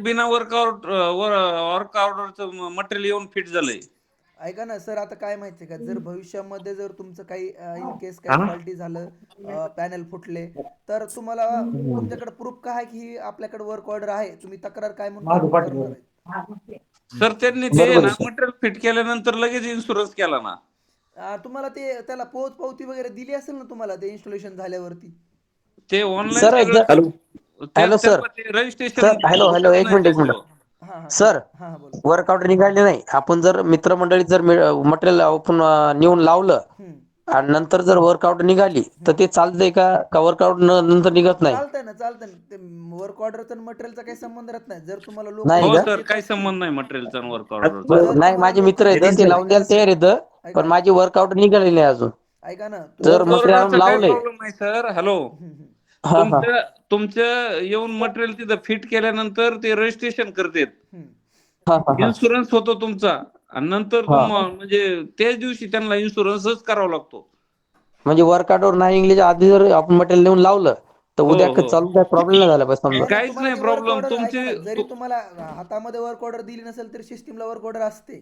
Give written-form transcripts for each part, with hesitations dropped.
बिना वर्क ऑर्डरचं मटेरियल येऊन फिट झालंय. ऐका ना सर, आता काय माहिती आहे का, जर भविष्यामध्ये जर तुमचं काही इन केस काही हा ना? फॉल्टी झालं, पॅनल फुटले, तर तुम्हाला तुमच्याकडे प्रूफ काय आहे की आपल्याकडे वर्क ऑर्डर आहे, तुम्ही तक्रार काय म्हणून करणार आहेत? सर त्यांनी ते बरोबर ना आहे सर. मटेरियल फिट केल्यानंतर लगेच इन्शुरन्स केला ना. तुम्हाला ते त्याला पोच पावती वगैरे दिली असेल ना तुम्हाला ते इन्स्टॉलेशन झाल्यावरती? ते ऑनलाईन सर सगळं हॅलो हॅलो सर. त्यांना ते रजिस्ट्रेशन सर हॅलो हॅलो, होतच एक नाही मिनिट एक मिनिट. त्याशिवाय. हां हां सर, बोला, हां हां बोला. वर्कआउट निघाले नाही, आपण जर मित्रमंडळीत जर मटेरियल आपण नेऊन लावलं हम्म, आणि नंतर जर वर्कआउट निघाली तर हम्म. ते चालतंय का वर्कआउट नंतर निघत नाही? चालतंय ना, चालतंय ना. ते वर्क ऑर्डरचा मटेरियलचा काही संबंध राहत नाही. जर तुम्हाला लोक नाही हो का? विकत सर, देत काही असतील, संबंध नाही मटेरियलचा आणि वर्क ऑर्डरचा. जर नाही, तुम्हाला माझे लोक मित्र आहेत ते लावून ऐका द्यायला ना सर, तयार आहेत, पण ऐका ना, माझी वर्कआउट निघालेली नाही अजून. ऐका ना तुम्ही जर वर्क जर मटेरियल आणून ऑर्डरचा काही लावलंय. प्रॉब्लेम नाही सर. हॅलो, हम्म, हम्म. हा हा तुमचं येऊन मटेरियल तिथं फिट केल्यानंतर ते रजिस्ट्रेशन करतात. हम्म. हा हा हा इन्शुरन्स होतो तुमचा आणि नंतर हा म्हणजे त्याच दिवशी त्यांना इन्शुरन्सच करावा लागतो. म्हणजे वर्कआउटवर नाही इंग्लिश आधी जर आपण मटेरियल नेऊन लावलं तर हो उद्या हो, चालू काय प्रॉब्लेम नाही झाला पाहिजे समजा. नाही नाही, काहीच तुम्हाला नाही ती वर्क प्रॉब्लेम ऑर्डर ऐका तुमची ना, जरी तुम्हाला हातामध्ये वर्क ऑर्डर दिली नसेल तरी सिस्टीमला वर्क ऑर्डर असते.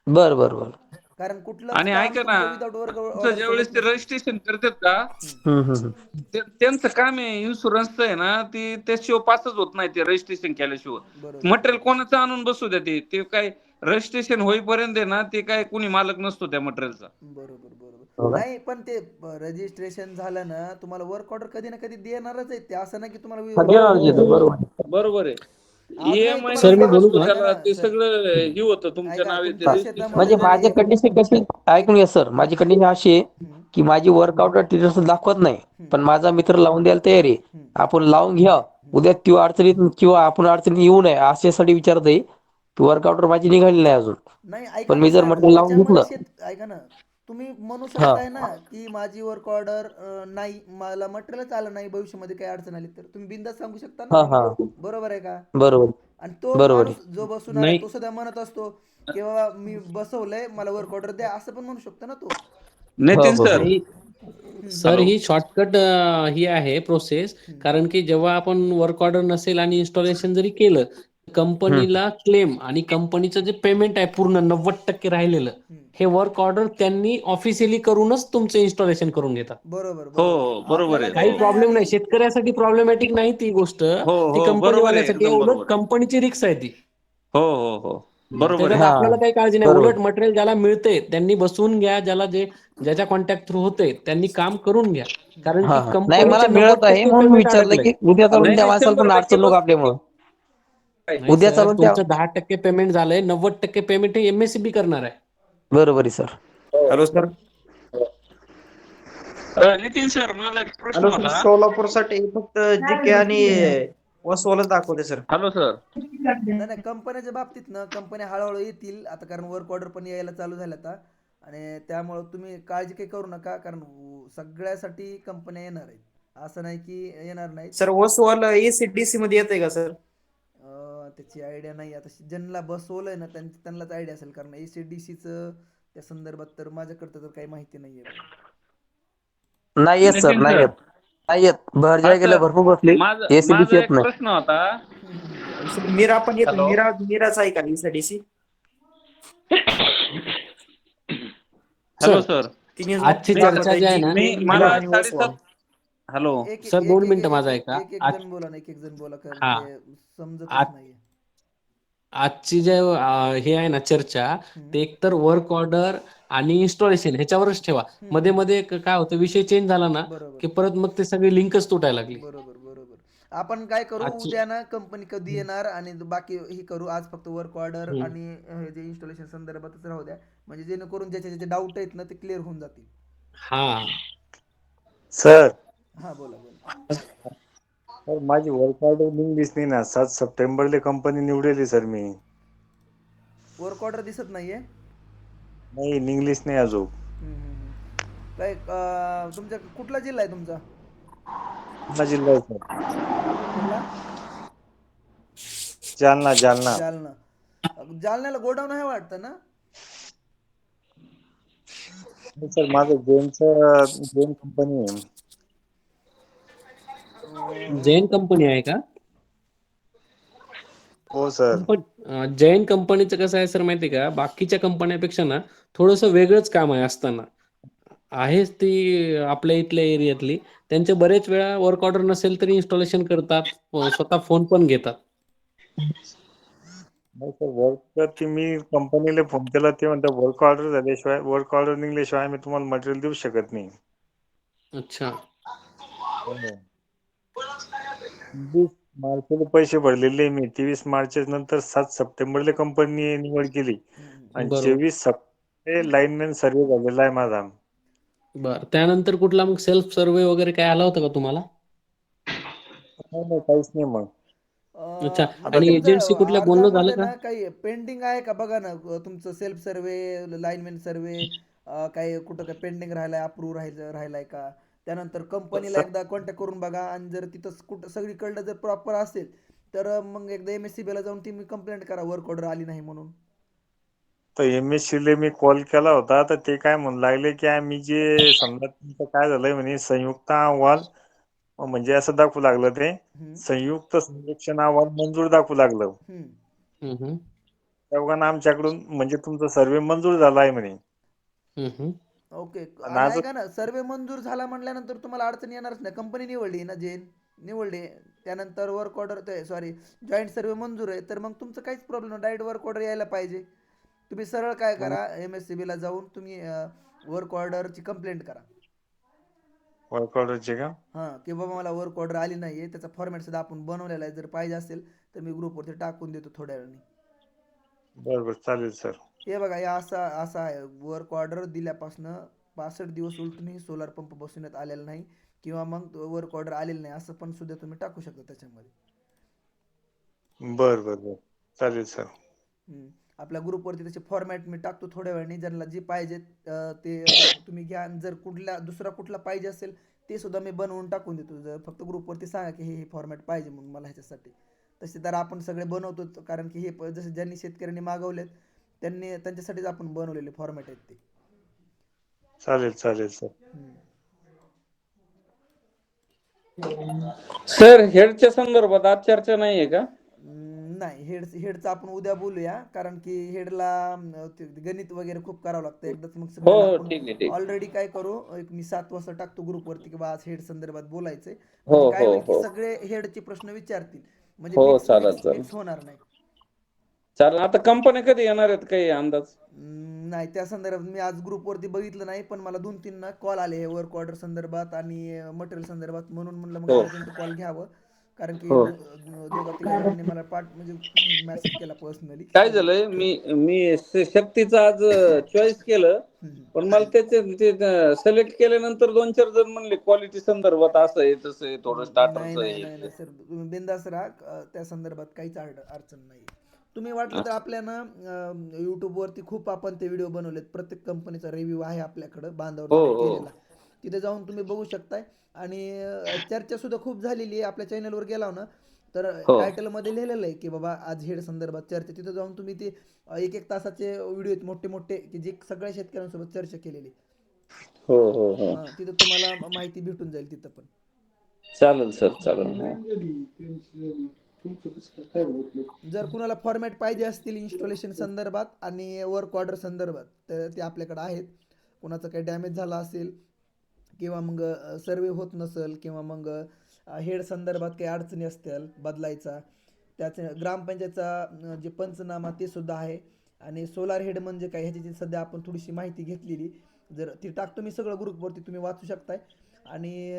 बरं बरं बरं. कारण कुठलंच आणि काम ऐका ना, तुमचं विदाउट वर्क तुमचं ऑर्डरचं ज्यावेळेस होत ते नसतं. रजिस्ट्रेशन करतात का, हम्म. त्यांचं काम आहे इन्शुरन्सचं आहे ना, ती त्याशिवाय पासच होत नाही ते रजिस्ट्रेशन केल्याशिवाय. बरोबर मटेरियल कोणाचं आणून बसू द्या, ते काय रजिस्ट्रेशन होईपर्यंत आहे ना, ते काय कुणी मालक नसतो त्या मटेरियलचा. बरोबर बरोबर. हो का? नाही पण ते रजिस्ट्रेशन झालं ना, तुम्हाला वर्क ऑर्डर कधी ना कधी देणारच आहे ते, असं नाही की तुम्हाला हा, हो देणार हो देतो, हो, बरोबर. बरोबर आहे. अजूनही EMI तुम्हाला सर मी नंबर बोलू असतो का? ऐका त्याला, ना ते सर, सगळं हे होतं तुमच्या ऐका नावे ते तुमच्या रजिस्ट्रेशन शेतामध्ये म्हणजे होतं. जर माझी एक कंडिशन कशी एक ऐकून घ्या सर, हां माझी कंडिशन अशी आहे हम्म, की माझी वर्कआउट टीचर दाखवत नाही, हम्म, पण माझा मित्र लावून द्यायला तयार आहे. हम्म, आपण लावून घ्या, हम्म. उद्या ती अडचणीत किंवा आपण अडचणीत येऊ नये अशासाठी विचारत आहे की वर्कआउट माझी निघाली नाही अजून. नाही ऐका पण ना मी जर सर, मटेरियल लावून त्याच्यामध्ये घेतलं. ऐका ना, तुम्ही म्हणू हा शकताय ना की माझी वर्क ऑर्डर नाही, मला मटेरियलच आलं नाही, भविष्यामध्ये काही अडचण आली तर तुम्ही बिंदास सांगू शकता ना. हा हा बरोबर आहे का? बरोबर आणि तो बरोबर माणूस आहे. जो बसवणार आहे नाही तो सुद्धा म्हणत असतो की बाबा मी बसवलंय, मला वर्क ऑर्डर द्या, असं पण म्हणू शकतो ना तो. हो नितीन हो सर. हो नाही हम्म, सर, हॅलो. ही शॉर्टकट ही आहे प्रोसेस. हम्म, कारण की जेव्हा आपण वर्क ऑर्डर नसेल आणि इन्स्टॉलेशन जरी केलं, हम्म. कंपनीला क्लेम आणि कंपनीचं जे पेमेंट आहे पूर्ण 90% राहिलेलं, हम्म. हे वर्क ऑर्डर त्यांनी ऑफिशियली करूनच तुमचं इन्स्टॉलेशन करून घेतात. बरोबर हो बरोबर. हो, बरोबर आपल्याला आहे. काही हो जरी नाही प्रॉब्लेम आली. नाही, शेतकऱ्यासाठी प्रॉब्लेमॅटिक नाही ती गोष्ट, हो ती हो, बरोबर आहे, कंपनीवाल्यासाठी आहे. एकदम उलट बरोबर आहे. कंपनीची रिक्स आहे ती. हो हो हो, बरोबर त्याच्यात आहे. हा आपल्याला काही काळजी नाही. बरोबर. उलट मटेरियल ज्याला मिळते त्यांनी बसवून घ्या, ज्याच्या कॉन्टॅक्ट थ्रू होते त्यांनी काम करून घ्या. कारण हा की हा, नाही मला कंपनीचे मिळत आहे 90% म्हणून पेमेंट विचारलं अडकलंय. की उद्या चालून नाही त्या नाही, माणसाला पण 100% अडचण नको आपल्यामुळं. नाही उद्या सर, चालून त्या. तुमचं 10% पेमेंट झालंय, 90% पेमेंट हे MSCB करणार आहे. बरोबर आहे sir. Hello sir. Nitin sir, माझा एक प्रश्न हॅलो सर, होता. सोलापूरसाठी फक्त जीके आणि वसवालच दाखवते सर. Hello sir. नाही नाही, कंपन्याच्या बाबतीत ना कंपन्या हळूहळू येतील आता, कारण वर्क ऑर्डर पण यायला चालू झाल्या आता. आणि त्यामुळं तुम्ही काळजी काही करू नका, कारण सगळ्यासाठी कंपन्या येणार आहेत, असं नाही की येणार नाहीत. सर वसवाल ACDC मध्ये येते का सर? त्याची आयडिया नाही आता, ज्यांना बसवलंय ना त्यांनाच आयडिया असेल, कारण ACDCचं त्या संदर्भात तर माझ्याकडं तर काही माहिती नाही आहे बघा. नाही येत सर, नितीन नाही सर. येत. नाही येत, भर हा जाय गेलं सर, भरपूर बसली. माझा एसीबीसी माझा येत एक नाही. प्रश्न होता. बोला. सर मीरा पण येतो, हॅलो. मीराच आहे का ACDC? Hello sir, sir. तिने आजची चर्चा दाखवत जी आहे ना, जीके हॅलो मीरा मला आणि वसवाल. 7.5. हॅलो. एक सर, एक 2 एक मिनिटं एक माझा एक ऐका. एक एक जण बोला ना, एक एक जण बोला, कारण हा ते समजतच आज नाहीये. आजची जे हे आहे ना चर्चा, हम्म, ते एकतर वर्क ऑर्डर आणि इन्स्टॉलेशन ह्याच्यावरच ठेवा. मध्ये हम्म. मध्ये काय होतं, विषय चेंज झाला ना बरोबर की परत मग ते सगळी लिंकच तुटायला लागली. बरोबर बरोबर. आपण काय करू, आजची उद्या ना कंपनी कधी येणार आणि बाकी ही करू, आज फक्त वर्क ऑर्डर हम्म. आणि हे जे इन्स्टॉलेशन संदर्भातच राहू द्या, म्हणजे जेणेकरून ज्याचे ज्याचे डाऊट आहेत ना ते क्लिअर होऊन जातील. हा सर. हा बोला बोला. सर माझी वर्क ऑर्डर निघलीच नाही ना, 7 सप्टेंबरला कंपनी निवडेली सर मी. वर्क ऑर्डर दिसत नाहीये. नाही निघलीच नाही अजून. काय तुमच्या कुठला जिल्हा आहे तुमचा? जालना जिल्हा आहे सर. कुठला? जालना जालना. जालना. जालन्याला गोडाऊन आहे वाटतं ना? नाही सर माझं जेन कंपनी आहे. जैन कंपनी आहे का? हो सर. पण जैन कंपनीचं कसं आहे सर माहिती आहे का, बाकीच्या कंपन्यापेक्षा ना थोडंसं वेगळंच काम आहे असताना. आहेच ती आपल्या इथल्या एरियातली. त्यांचे बरेच वेळा वर्क ऑर्डर नसेल तरी इन्स्टॉलेशन करतात. स्वतः फोन पण घेतात. नाही सर, वर्कवरती मी कंपनीला फोन केला, ते म्हणतात वर्क ऑर्डर झाल्याशिवाय, वर्क ऑर्डर निघल्याशिवाय आम्ही तुम्हाला मटेरियल देऊ शकत नाही. अच्छा. हो. 23 मार्चला पैसे भरलेले मी. 23 मार्च नंतर 7 सप्टेंबरला कंपनी निवड केली आणि बरोबर. 24 सप्टेंबर लाईनमॅन सर्वे झालेला आहे माझा. बरं. त्यानंतर कुठला मग सेल्फ सर्व्हे वगैरे काय आला होता का तुम्हाला? नाही काहीच नाही मग. अच्छा. म्हणजे आणि एजंटशी तुमचं कुठल्या बोलणं झालं अर्जामध्ये का? ना काही पेंडिंग आहे का बघा ना, तुमचं सेल्फ सर्वे, लाईनमॅन सर्वे, काही कुठं काय पेंडिंग राहिलाय, अप्रूव्ह राहिलाय का? त्यानंतर कंपनीला सर एकदा कॉन्टॅक्ट करून बघा, आणि जर तिथं कुठं सगळीकडलं जर प्रॉपर असेल तर मग एकदा MSCB ला जाऊन तुम्ही कंप्लेंट करा वर्क ऑर्डर आली नाही म्हणून. तर MSCला मी कॉल केला होता, तर ते काय म्हणू लागले की आम्ही जे समजा तुमचं काय झालंय म्हणे, संयुक्त अहवाल म्हणजे असं दाखवू लागलं, ते हम्म, संयुक्त सर्वेक्षण अहवाल मंजूर दाखवू लागलं. हम्म. हं, हं. तेव्हा आमच्याकडून म्हणजे तुमचा सर्वे मंजूर झाला आहे म्हणे. हं, हं. ओके. आणि आणि आज ऐका ना, सर्वे मंजूर झाला म्हटल्यानंतर तुम्हाला अडचण येणारच नाही. कंपनी निवडली ना, जैन निवडली, त्यानंतर वर्क ऑर्डर, ते सॉरी, जॉईंट सर्वे मंजूर आहे, तर मग तुमचं काहीच प्रॉब्लेम नाही. डायरेक्ट वर्क ऑर्डर यायला पाहिजे. तुम्ही सरळ काय करा, MSCB ला जाऊन तुम्ही वर्क ऑर्डरची कंप्लेंट करा. वर्क ऑर्डरचे का? हां, की बाबा मला वर्क ऑर्डर आली नाही आहे, त्याचा फॉर्मॅट सुद्धा आपण बनवलेला आहे. जर पाहिजे असेल तर मी ग्रुपवरती टाकून देतो थोड्या वेळाने. बरोबर, चालेल सर. हे बघा, हे असं आहे, वर्क ऑर्डर दिल्यापासनं 65 दिवस उलटूनही सोलार पंप बसवण्यात आलेला नाही, किंवा मग वर्क ऑर्डर आलेलं नाही, असं पण सुद्धा तुम्ही टाकू शकता त्याच्यामध्ये. बर बर बर, चालेल सर. हम्म. आपल्या ग्रुपवरती त्याचे फॉर्मॅट मी टाकतो थोड्या वेळाने, ज्यांना जे पाहिजे ते तुम्ही घ्या, आणि जर दुसरा कुठला पाहिजे असेल ते सुद्धा मी बनवून टाकून देतो. जर फक्त ग्रुपवरती सांगा की हे फॉर्मॅट पाहिजे म्हणून मला ह्याच्यासाठी, तसे तर आपण सगळे बनवतो, कारण की हे जसे ज्यांनी शेतकऱ्यांनी मागवलेत त्यांच्यासाठीच आपण बनवलेले फॉर्मॅट आहेत ते. चालेल चालेल सर. हम्म. सर हेडच्या संदर्भात आज चर्चा नाहीये का? नाही, हेडचं आपण उद्या बोलूया, कारण की हेडला गणित वगैरे खूप करावं लागतं. एकदाच मग हो सगळ्यांना हो, आपण ठीक आहे ठीक. ऑलरेडी काय करू, एक मी 7 वाजता टाकतो ग्रुपवरती की बा आज हेड संदर्भात बोलायचंय. हो म्हणजे काय हो होईल की हो सगळे हेडचे प्रश्न विचारतील, म्हणजे हो, मिक्स चालेल मिक्स चालेल मिक्स होणार नाही. चालेल. आता कंपन्या कधी येणार आहेत, काही अंदाज? नाही, त्या संदर्भात मी आज ग्रुपवरती बघितलं नाही, पण मला 2-3 ना कॉल आले हे वर्क ऑर्डर संदर्भात आणि मटेरियल संदर्भात, म्हणून म्हणलं मग हो अर्जंट कॉल घ्यावं. कारण की हो. दोघा तिघा जणांनी मला म्हणजे मेसेज केला पर्सनली की काय सर. झालंय, मी शक्तीचं आज चॉईस केलं, पण मला त्याचे ते सिलेक्ट केल्यानंतर 2-4 जण म्हणले क्वालिटी संदर्भात असं आहे तसं आहे, थोडं नाही स्टार्टरचं नाही आहे नाही ते. नाही सर, तुम्ही बिंदास राहा. त्या संदर्भात काहीच अडचण नाही. तुम्ही वाटलं तर आपल्या ना यूट्यूबवरती खूप आपण ते व्हिडिओ बनवलेत, प्रत्येक कंपनीचा रिव्ह्यू आहे आपल्याकडं हो बांधावरती हो केलेला. तिथे जाऊन तुम्ही बघू शकताय. आणि चर्चा सुद्धा खूप झालेली आहे. आपल्या चॅनलवर गेलाव ना, तर हो टायटलमध्ये लिहिलेलं आहे की बाबा आज हेड संदर्भात चर्चा. तिथं जाऊन तुम्ही ते 1-1 तासाचे व्हिडिओ आहेत मोठे मोठे, की जे सगळ्या शेतकऱ्यांसोबत चर्चा केलेली. हो हो हो, हां, तिथं तुम्हाला माहिती भेटून जाईल तिथं पण. चालेल सर चालेल. हो. जर कुणाला फॉर्मॅट पाहिजे असतील इन्स्टॉलेशन संदर्भात आणि वर्क ऑर्डर संदर्भात, तर ते आपल्याकडे आहेत. कुणाचं काही डॅमेज झाला असेल, किंवा मग सर्वे होत नसेल, किंवा मग हेड संदर्भात काही अडचणी असतील बदलायचा, त्याचे ग्रामपंचायतचा जे पंचनामा ते सुद्धा आहे. आणि सोलार हेड म्हणजे काय ह्याची सध्या आपण थोडीशी माहिती घेतलेली, जर ती टाकतो मी सगळं ग्रुपवरती, तुम्ही वाचू शकताय. आणि